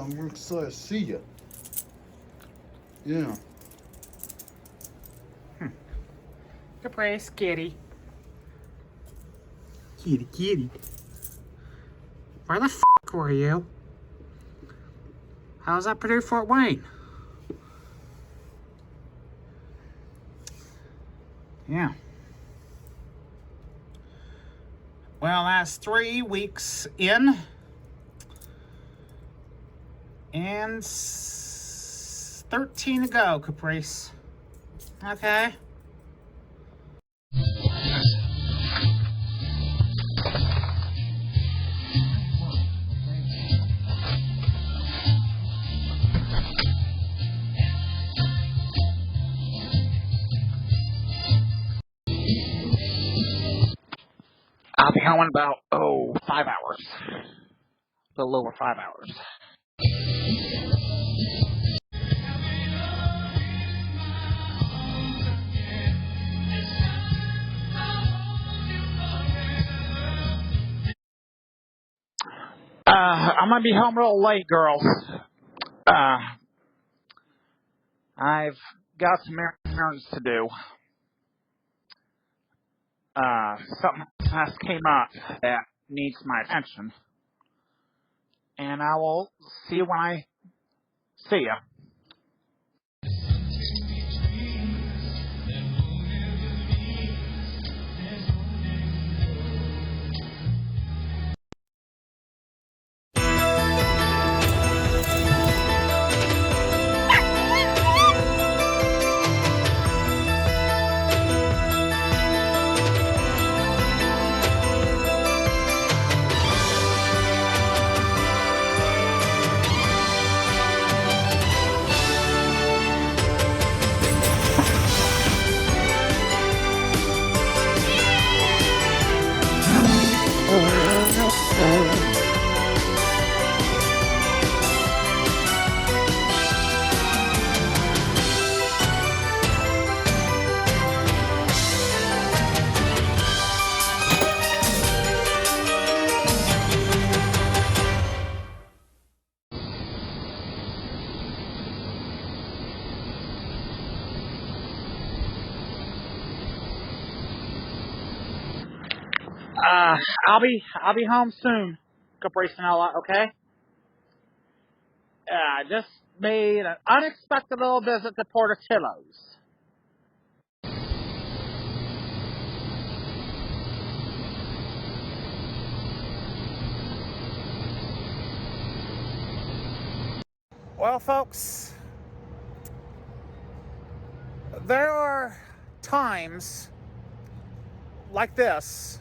I'm excited to see you. Yeah. Caprice, kitty. Kitty, kitty. Where the f*** were you? How's that Purdue Fort Wayne? Yeah. Well, that's 3 weeks in. And 13 to go, Caprice. Okay. I'll be home in about, 5 hours. A little over 5 hours. I'm gonna be home real late, girls. I've got some errands to do. Something else came up that needs my attention. And I will see you when I see you. I'll be home soon, Capricinella, okay? Just made an unexpected little visit to Portillo's. Well, folks, there are times like this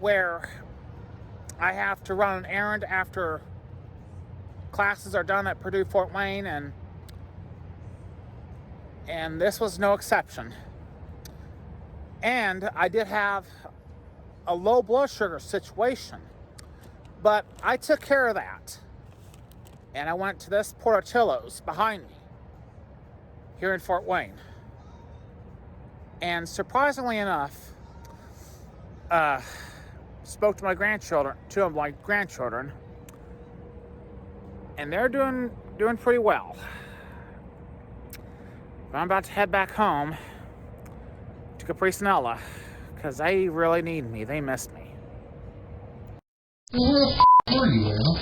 where I have to run an errand after classes are done at Purdue Fort Wayne, and this was no exception. And I did have a low blood sugar situation, but I took care of that. And I went to this Portillo's behind me here in Fort Wayne. And surprisingly enough, spoke to my grandchildren, two of my grandchildren, and they're doing pretty well. But I'm about to head back home to Capricinella because they really need me. They miss me. Where the f*** are you, Al?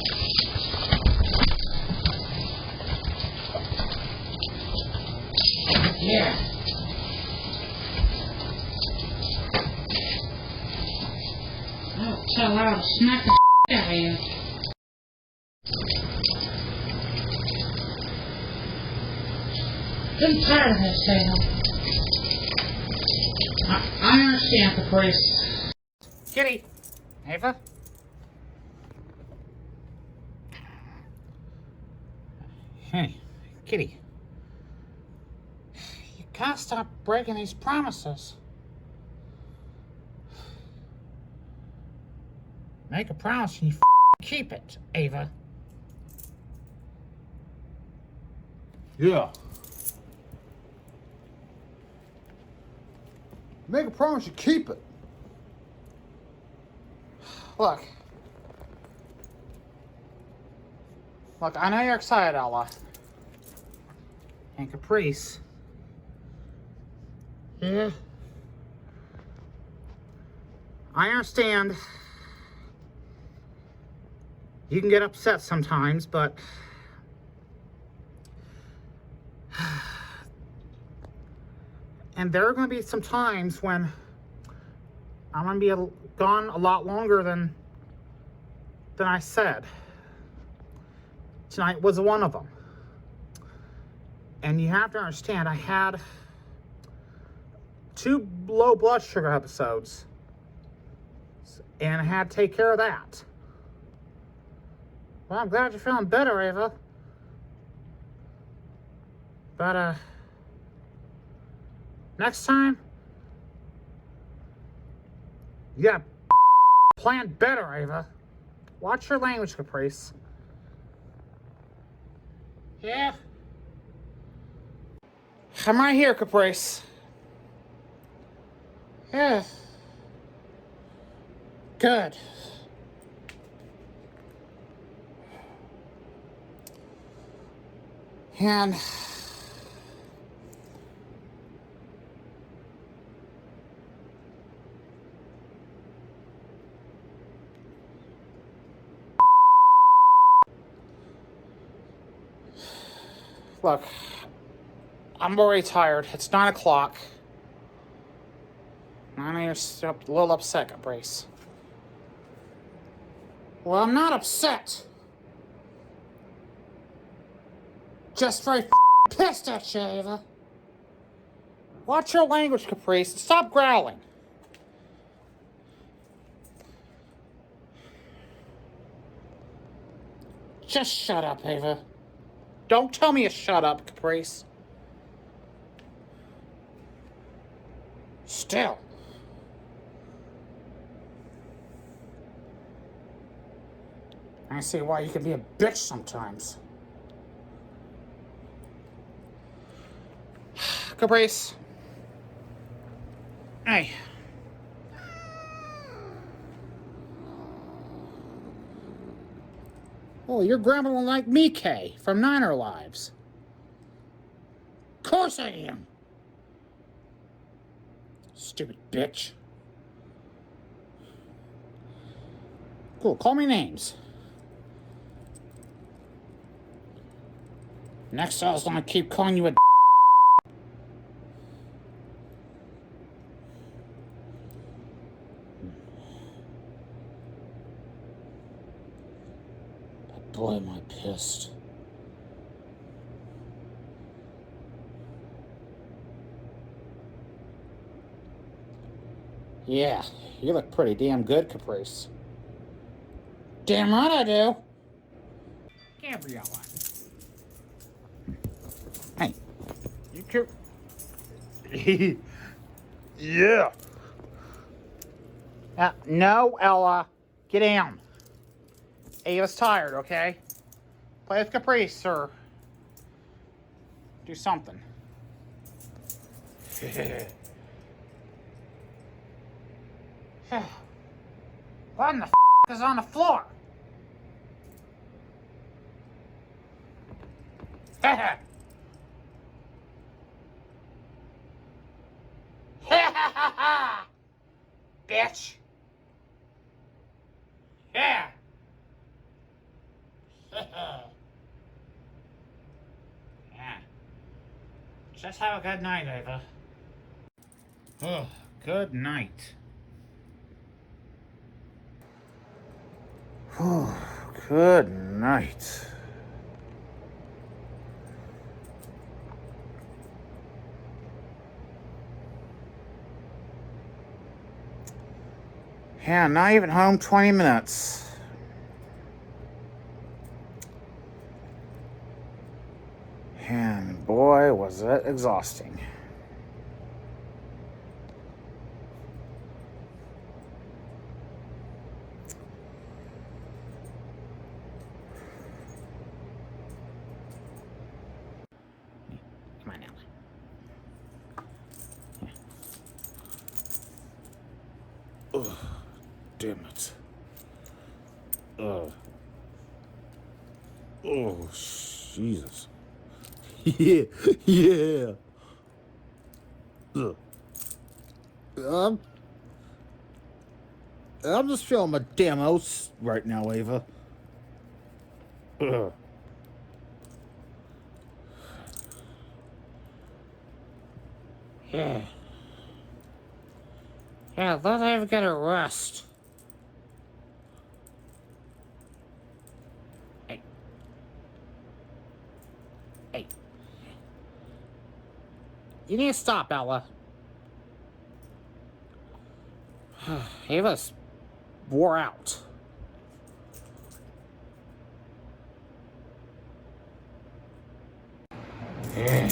Yeah. Oh, tell her I'll smack the out of you. I'm tired of this, Sable. I understand, Caprice. Kitty. Ava? Hey, Kitty. You gotta stop breaking these promises. Make a promise and you keep it, Ava. Yeah. Make a promise, you keep it. Look. Look, I know you're excited, Ella. And Caprice. Yeah. I understand you can get upset sometimes, but and there are going to be some times when I'm going to be gone a lot longer than I said. Tonight was one of them. And you have to understand, I had 2 low blood sugar episodes. And I had to take care of that. Well, I'm glad you're feeling better, Ava. But, next time, yeah, plan better, Ava. Watch your language, Caprice. Yeah. I'm right here, Caprice. Yeah. Good. And look, I'm already tired. It's 9 o'clock. I know you're a little upset, Caprice. Well, I'm not upset. Just very pissed at you, Ava. Watch your language, Caprice. Stop growling. Just shut up, Ava. Don't tell me to shut up, Caprice. Still. I see why you can be a bitch sometimes. Caprice. Hey. Oh, you're grumbling like me, Kay, from Niner Lives. Of course I am. Stupid bitch. Cool, call me names. Next I was gonna keep calling you a but boy am I pissed. Yeah, you look pretty damn good, Caprice. Damn right I do. Gabriella. Hey, you cute. Yeah. No, Ella. Get down. Ava's tired, okay? Play with Caprice, or do something. What in the is on the floor? Bitch. Yeah. Yeah. Just have a good night, Ava. Oh, good night. Good night. Yeah, not even home 20 minutes. And boy, was it exhausting. Come on now. Ugh, damn it. Ugh. Oh, Jesus. Yeah, yeah. Ugh. Um, I'm just feeling my damn oats right now, Ava. Ugh. Yeah. Yeah, let Ava get a rest. Hey. Hey. You need to stop, Ella. Ava's wore out. Yeah.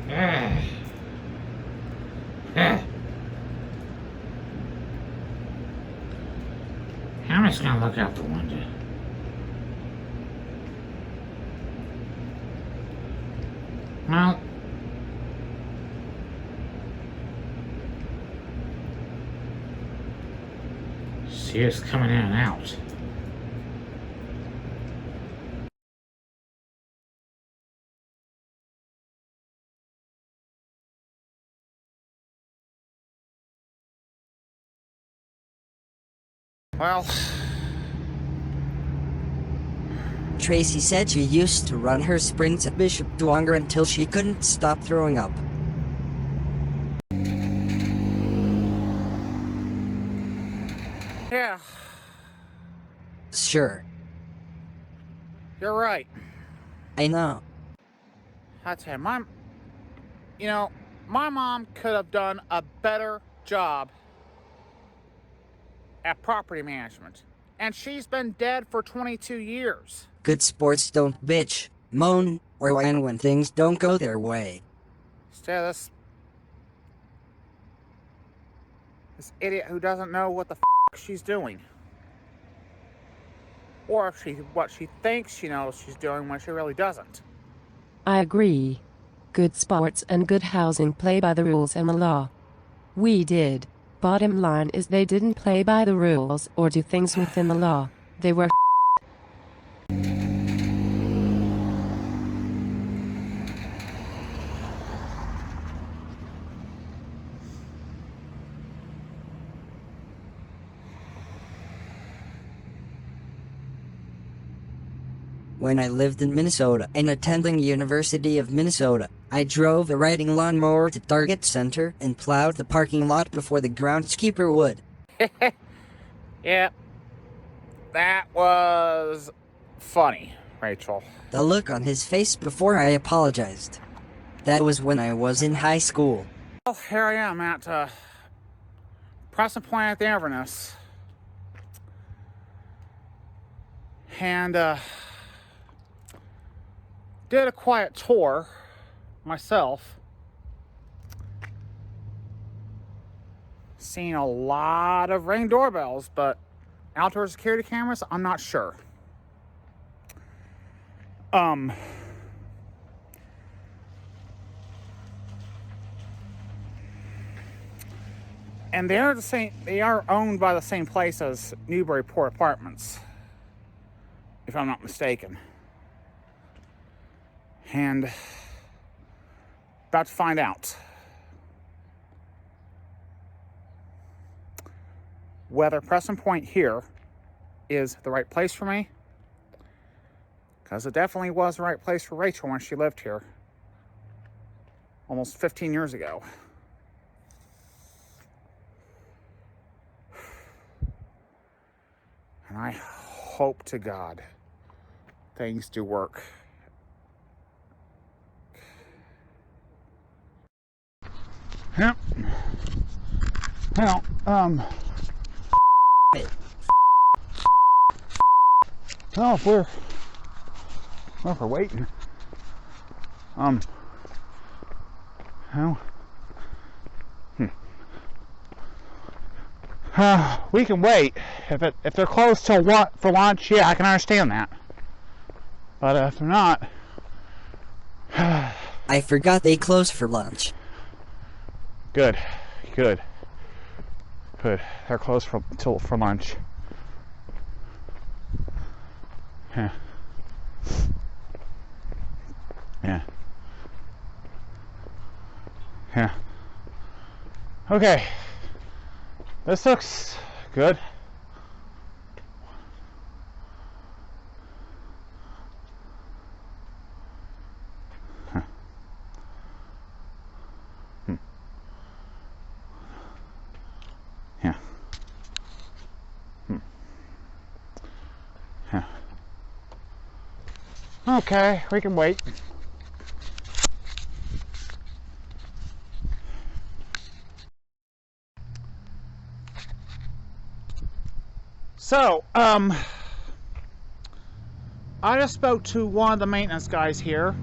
Yeah. Yeah. I'm just gonna look out the window. Well, see us coming in and out. Well, Tracy said she used to run her sprints at Bishop Dwenger until she couldn't stop throwing up. yeah, Sure, you're right. I know. I tell you, my mom could have done a better job at property management. And she's been dead for 22 years. Good sports don't bitch, moan, or whine when things don't go their way. Instead of this idiot who doesn't know what the she's doing. Or what she thinks she knows she's doing when she really doesn't. I agree. Good sports and good housing play by the rules and the law. We did. Bottom line is they didn't play by the rules or do things within the law. They were When I lived in Minnesota and attending University of Minnesota, I drove a riding lawnmower to Target Center and plowed the parking lot before the groundskeeper would. Yeah. That was funny, Rachel. The look on his face before I apologized. That was when I was in high school. Well, here I am at Crescent Point at the Inverness. And did a quiet tour myself. Seen a lot of Ring doorbells, but outdoor security cameras, I'm not sure. And they are owned by the same place as Newburyport Apartments, if I'm not mistaken. And about to find out whether Crescent Point here is the right place for me, because it definitely was the right place for Rachel when she lived here almost 15 years ago. And I hope to God things do work. Yep. Well, well, if we're waiting, we can wait. If they're closed till for lunch, yeah, I can understand that. But if they're not, I forgot they close for lunch. Good. They're closed for lunch. Yeah. Yeah. Yeah. Okay. This looks good. Huh. Yeah. Yeah. Okay, we can wait. So, I just spoke to one of the maintenance guys here,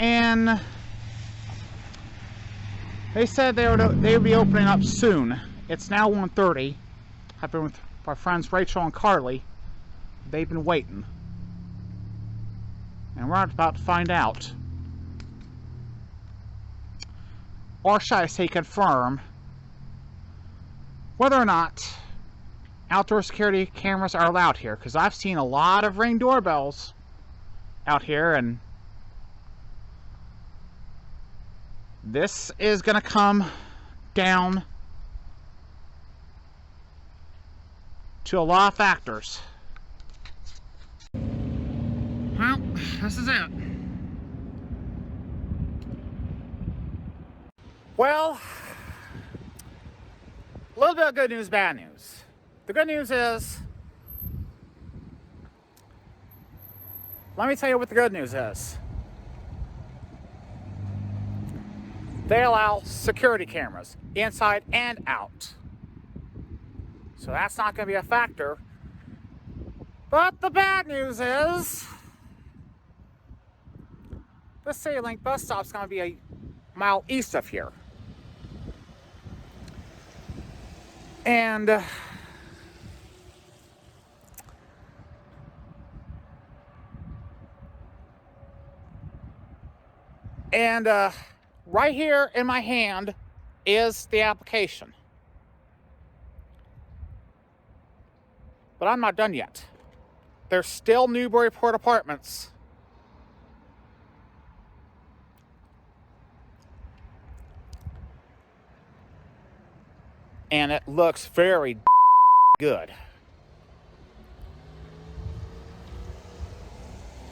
and they said they would be opening up soon. It's now 1:30. I've been with my friends Rachel and Carly. They've been waiting, and we're about to find out, or should I say confirm, whether or not outdoor security cameras are allowed here, because I've seen a lot of Ring doorbells out here, and this is going to come down to a lot of factors. Well, this is it. Well, a little bit of good news, bad news. The good news is, let me tell you what the good news is. They allow security cameras inside and out. So that's not going to be a factor. But the bad news is, the CityLink bus stop is going to be a mile east of here. And right here in my hand is the application. But I'm not done yet. There's still Newburyport Apartments. And it looks very good.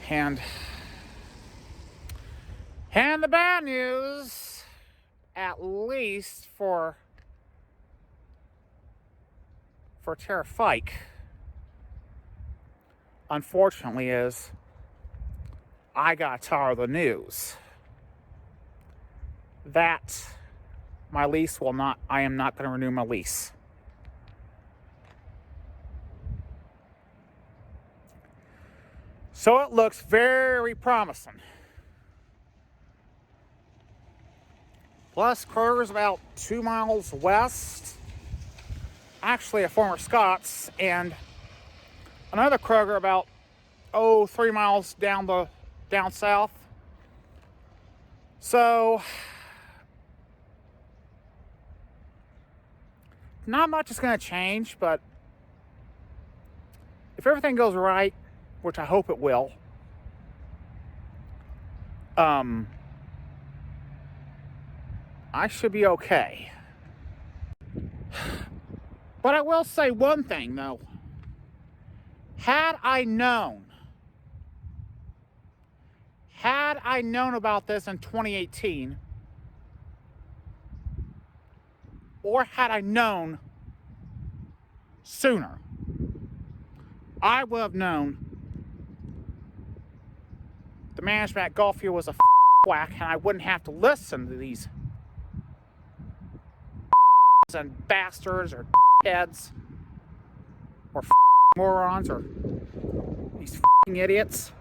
And the bad news, at least for Tara Fike, unfortunately, is I got to tell her the news that my lease will not, I am not going to renew my lease. So it looks very promising. Plus, Kroger's about 2 miles west. Actually, a former Scott's, and another Kroger about 3 miles down south. So not much is going to change, but if everything goes right, which I hope it will, I should be okay. But I will say one thing, though. Had I known about this in 2018, or had I known sooner, I would have known the management at Gulfview was a whack, and I wouldn't have to listen to these and bastards or heads or morons or these idiots.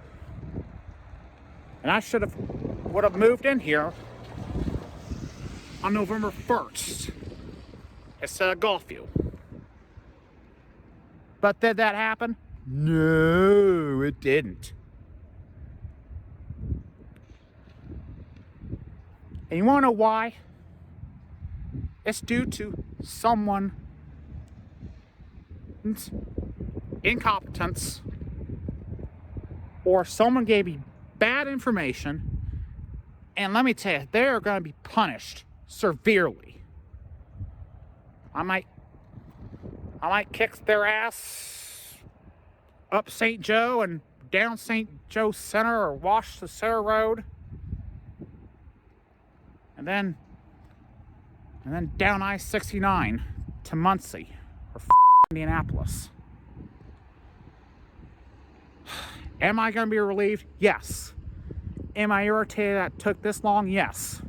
And I would have moved in here on November 1st instead of Gulfview. But did that happen? No, it didn't. And you want to know why? It's due to someone's incompetence or someone gave me bad information, and let me tell you, they are going to be punished severely. I might kick their ass up St. Joe and down St. Joe Center or wash the Center Road, and then down I-69 to Muncie or Indianapolis. Am I going to be relieved? Yes. Am I irritated that it took this long? Yes.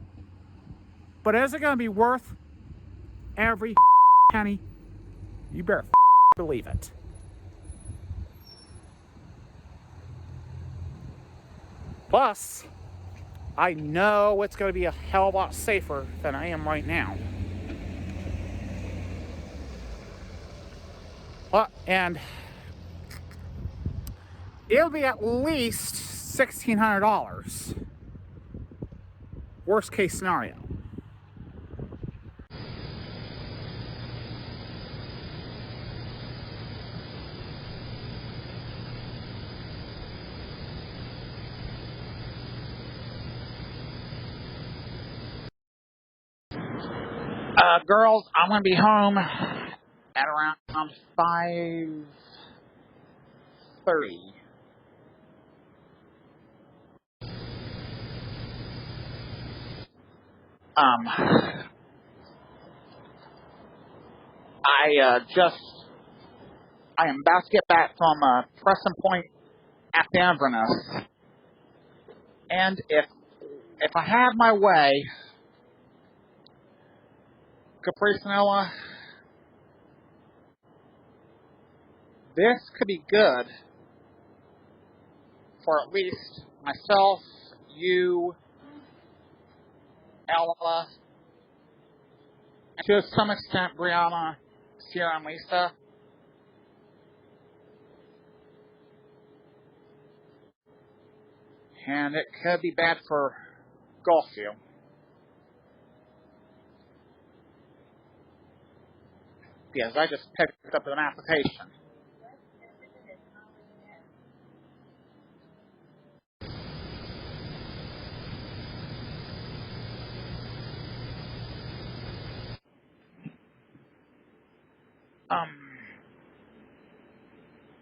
But is it going to be worth every penny? You better believe it. Plus, I know it's going to be a hell of a lot safer than I am right now. And it'll be at least $1,600. Worst case scenario. Girls, I'm going to be home at around 5:30. I am about to get back from Preston Point after Inverness, and if I have my way, Capri Sonoma, this could be good for at least myself, you, Ella, and to some extent Brianna, Sierra, and Lisa. And it could be bad for Gulfview. Because I just picked up an application.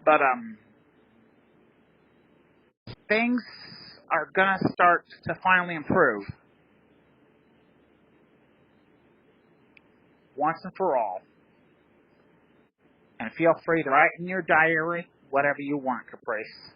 But things are gonna start to finally improve. Once and for all. And feel free to write in your diary whatever you want, Caprice.